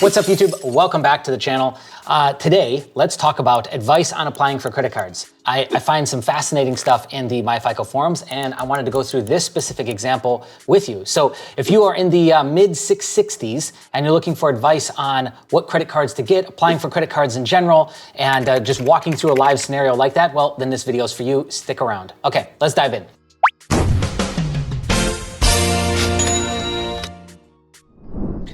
What's up, YouTube? Welcome back to the channel. Today, let's talk about advice on applying for credit cards. I find some fascinating stuff in the MyFICO forums, and I wanted to go through this specific example with you. So if you are in the mid 660s and you're looking for advice on what credit cards to get, applying for credit cards in general, and just walking through a live scenario like that, well, then this video is for you. Stick around. Okay, let's dive in.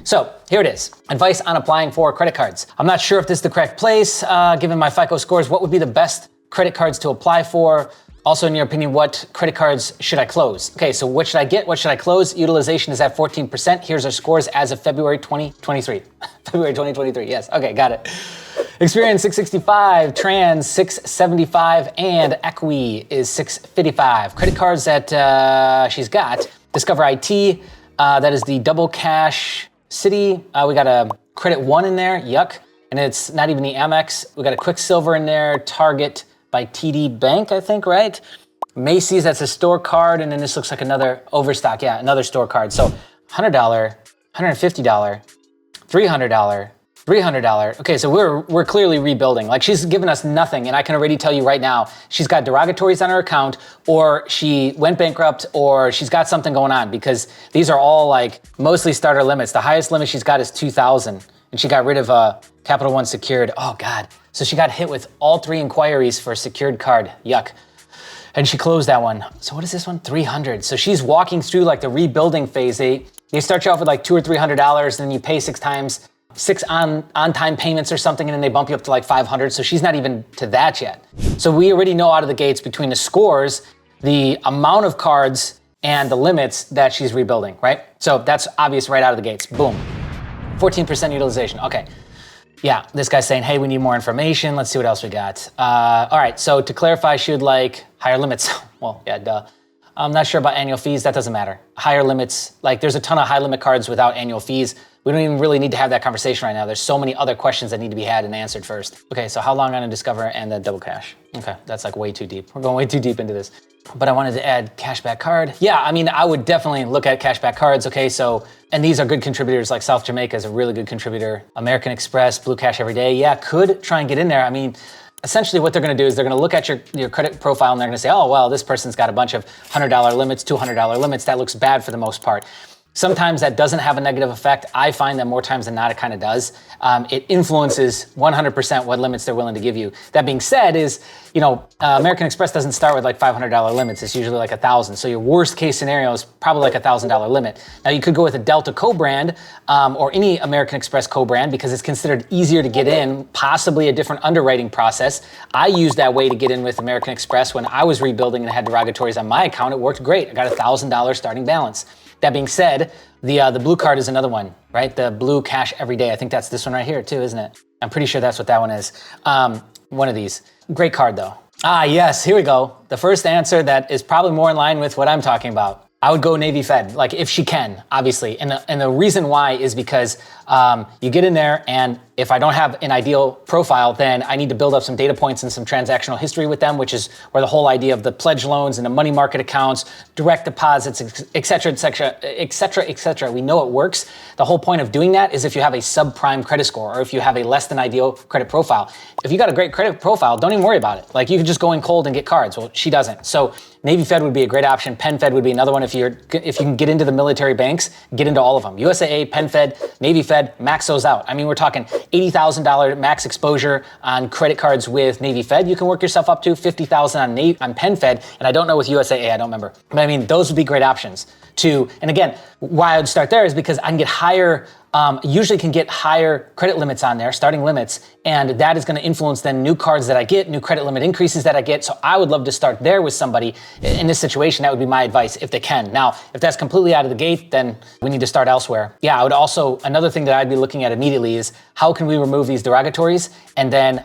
So here it is, advice on applying for credit cards. I'm not sure if this is the correct place, given my FICO scores. What would be the best credit cards to apply for? Also, in your opinion, what credit cards should I close? Okay, so what should I get? What should I close? Utilization is at 14%. Here's our scores as of February 2023. February 2023, yes, okay, got it. Experience 665, Trans 675, and Equi is 655. Credit cards that she's got, Discover IT, that is the double cash City, we got a Credit One in there, yuck. And it's not even the Amex. We got a Quicksilver in there, Target by TD Bank, I think, right? Macy's, that's a store card. And then this looks like another Overstock, yeah, another store card. So $100, $150, $300, $300. Okay, so we're clearly rebuilding. Like, she's given us nothing, and I can already tell you right now, she's got derogatories on her account, or she went bankrupt, or she's got something going on, because these are all like mostly starter limits. The highest limit she's got is 2,000, and she got rid of Capital One secured. Oh God. So she got hit with all 3 inquiries for a secured card. Yuck. And she closed that one. So what is this one? 300. So she's walking through like the rebuilding phase. They start you off with like $200 or $300, and then you pay 6 times. 6 on-time payments or something, and then they bump you up to like 500. So she's not even to that yet. So we already know out of the gates between the scores, the amount of cards and the limits that she's rebuilding, right? So that's obvious right out of the gates. Boom. 14% utilization. Okay. Yeah, this guy's saying, hey, we need more information. Let's see what else we got. All right, so to clarify, she would like higher limits. Well, yeah, duh. I'm not sure about annual fees. That doesn't matter. Higher limits, like there's a ton of high limit cards without annual fees. We don't even really need to have that conversation right now. There's so many other questions that need to be had and answered first. Okay, so how long on a Discover and the double cash? Okay, that's like way too deep. We're going way too deep into this. But I wanted to add cashback card. Yeah, I mean, I would definitely look at cashback cards. Okay, so, and these are good contributors, like South Jamaica is a really good contributor. American Express, Blue Cash Every Day. Yeah, could try and get in there. I mean, essentially what they're gonna do is they're gonna look at your credit profile and they're gonna say, oh, well, this person's got a bunch of $100 limits, $200 limits. That looks bad for the most part. Sometimes that doesn't have a negative effect. I find that more times than not, it kind of does. It influences 100% what limits they're willing to give you. That being said is, you know, American Express doesn't start with like $500 limits. It's usually like 1,000. So your worst case scenario is probably like $1,000 limit. Now you could go with a Delta co-brand or any American Express co-brand because it's considered easier to get in, possibly a different underwriting process. I used that way to get in with American Express when I was rebuilding and I had derogatories on my account. It worked great. I got $1,000 starting balance. That being said, the blue card is another one, right? The Blue Cash Every Day. I think that's this one right here too, isn't it? I'm pretty sure that's what that one is. One of these. Great card though. Ah, yes, here we go. The first answer that is probably more in line with what I'm talking about. I would go Navy Fed, like if she can, obviously. And the reason why is because you get in there, and if I don't have an ideal profile, then I need to build up some data points and some transactional history with them, which is where the whole idea of the pledge loans and the money market accounts, direct deposits, et cetera, et cetera, et cetera, et cetera. We know it works. The whole point of doing that is if you have a subprime credit score or if you have a less than ideal credit profile. If you got a great credit profile, don't even worry about it. Like, you could just go in cold and get cards. Well, she doesn't. So Navy Fed would be a great option. PenFed would be another one. If you can get into the military banks, get into all of them. USAA, PenFed, Navy Fed, max those out. I mean, we're talking $80,000 max exposure on credit cards with Navy Fed. You can work yourself up to $50,000 on PenFed, and I don't know with USAA, I don't remember. But I mean, those would be great options to, and again, why I would start there is because I can get higher, usually can get higher credit limits on there, starting limits, and that is going to influence then new cards that I get, new credit limit increases that I get. So I would love to start there with somebody in this situation. That would be my advice if they can. Now, if that's completely out of the gate, then we need to start elsewhere. Yeah, I would also, another thing that I'd be looking at immediately is how can we remove these derogatories, and then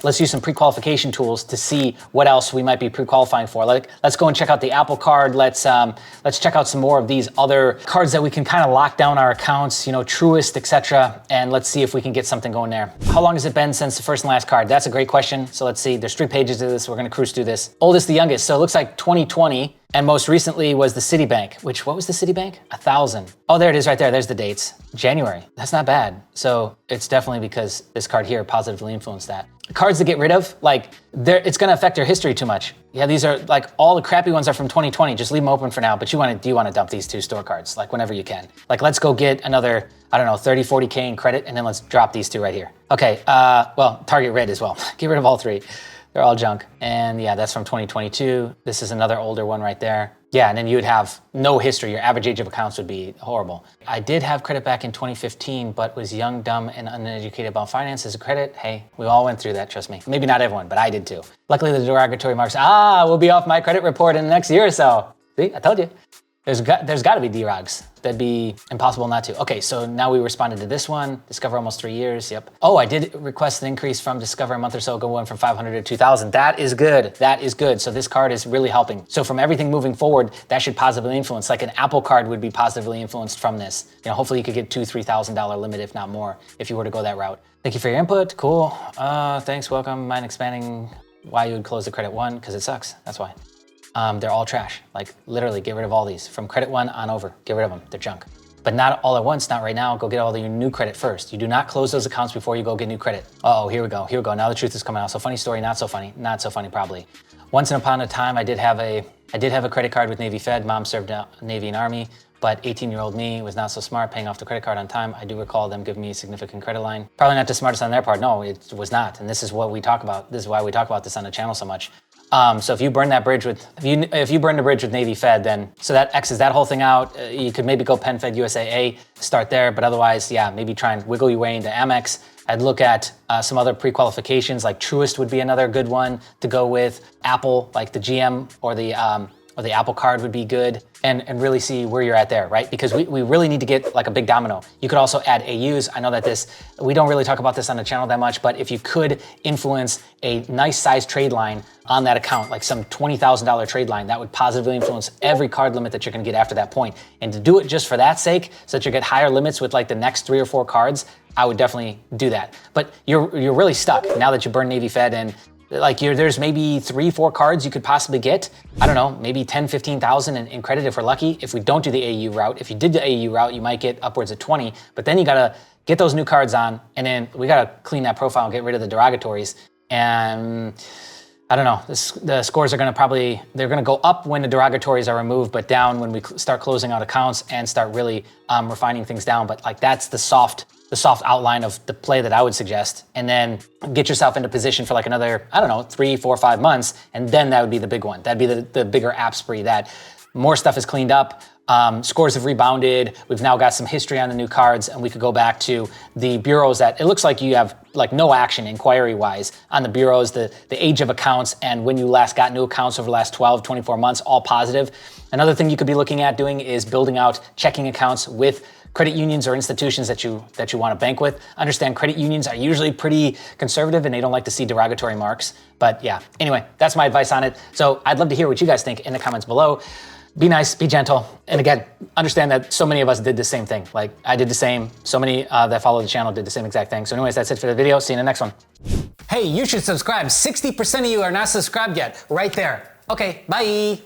let's use some pre-qualification tools to see what else we might be pre-qualifying for. Like, let's go and check out the Apple Card. Let's check out some more of these other cards that we can kind of lock down our accounts, you know, Truist, etc. And let's see if we can get something going there. How long has it been since the first and last card? That's a great question. So let's see, there's 3 pages of this. We're gonna cruise through this. Oldest to youngest, so it looks like 2020. And most recently was the Citibank, which, what was the Citibank? 1,000. Oh, there it is right there. There's the dates. January. That's not bad. So it's definitely because this card here positively influenced that. Cards to get rid of, like, it's gonna affect your history too much. Yeah, these are like, all the crappy ones are from 2020. Just leave them open for now, but do you wanna dump these 2 store cards, like whenever you can. Like, let's go get another, I don't know, 30, 40K in credit, and then let's drop these 2 right here. Okay, well, target red as well. Get rid of all 3. They're all junk. And yeah, that's from 2022. This is another older one right there. Yeah, and then you would have no history. Your average age of accounts would be horrible. I did have credit back in 2015, but was young, dumb, and uneducated about finances. Credit, hey, we all went through that, trust me. Maybe not everyone, but I did too. Luckily, the derogatory marks, will be off my credit report in the next year or so. See, I told you. There's got to be derogs. That'd be impossible not to. Okay, so now we responded to this one. Discover almost 3 years, yep. Oh, I did request an increase from Discover a month or so ago, going from 500 to 2,000. That is good, that is good. So this card is really helping. So from everything moving forward, that should positively influence. Like an Apple card would be positively influenced from this. You know, hopefully you could get $2,000, $3,000 limit, if not more, if you were to go that route. Thank you for your input, cool. Thanks, welcome. Mind expanding why you would close the credit one? Because it sucks, that's why. They're all trash. Like literally get rid of all these from credit one on over, get rid of them, they're junk. But not all at once, not right now. Go get all your new credit first. You do not close those accounts before you go get new credit. Uh-oh, here we go. Now the truth is coming out. So funny story, not so funny probably. Once upon a time, I did have a credit card with Navy Fed. Mom served Navy and Army, but 18-year-old me was not so smart paying off the credit card on time. I do recall them giving me a significant credit line. Probably not the smartest on their part. No, it was not. And this is what we talk about. This is why we talk about this on the channel so much. So if you burn that bridge with, if you burn the bridge with Navy Fed, then, so that X's that whole thing out. You could maybe go PenFed USAA, start there, but otherwise, yeah, maybe try and wiggle your way into Amex. I'd look at some other pre-qualifications, like Truist would be another good one to go with. Apple, like the GM or the Apple card would be good, and really see where you're at there, right? Because we really need to get like a big domino. You could also add AUs. I know that we don't really talk about this on the channel that much, but if you could influence a nice size trade line on that account, like some $20,000 trade line, that would positively influence every card limit that you're gonna get after that point. And to do it just for that sake, so that you get higher limits with like the next 3 or 4 cards, I would definitely do that. But you're really stuck now that you burn Navy Fed, and like there's maybe 3, 4 cards you could possibly get. I don't know, maybe 10, 15,000 in credit if we're lucky. If we don't do the AU route, if you did the AU route, you might get upwards of 20, but then you gotta get those new cards on, and then we gotta clean that profile and get rid of the derogatories. And I don't know, the scores are they're gonna go up when the derogatories are removed, but down when we start closing out accounts and start really refining things down. But like that's the soft outline of the play that I would suggest. And then get yourself into position for like another, I don't know, 3, 4, 5 months. And then that would be the big one. That'd be the bigger app spree, that more stuff is cleaned up. Scores have rebounded. We've now got some history on the new cards, and we could go back to the bureaus that it looks like you have like no action inquiry wise on the bureaus, the age of accounts, and when you last got new accounts over the last 12, 24 months, all positive. Another thing you could be looking at doing is building out checking accounts with credit unions or institutions that you want to bank with. Understand credit unions are usually pretty conservative and they don't like to see derogatory marks. But yeah, anyway, that's my advice on it. So I'd love to hear what you guys think in the comments below. Be nice, be gentle. And again, understand that so many of us did the same thing. Like I did the same, so many that follow the channel did the same exact thing. So anyways, that's it for the video. See you in the next one. Hey, you should subscribe. 60% of you are not subscribed yet, right there. Okay, bye.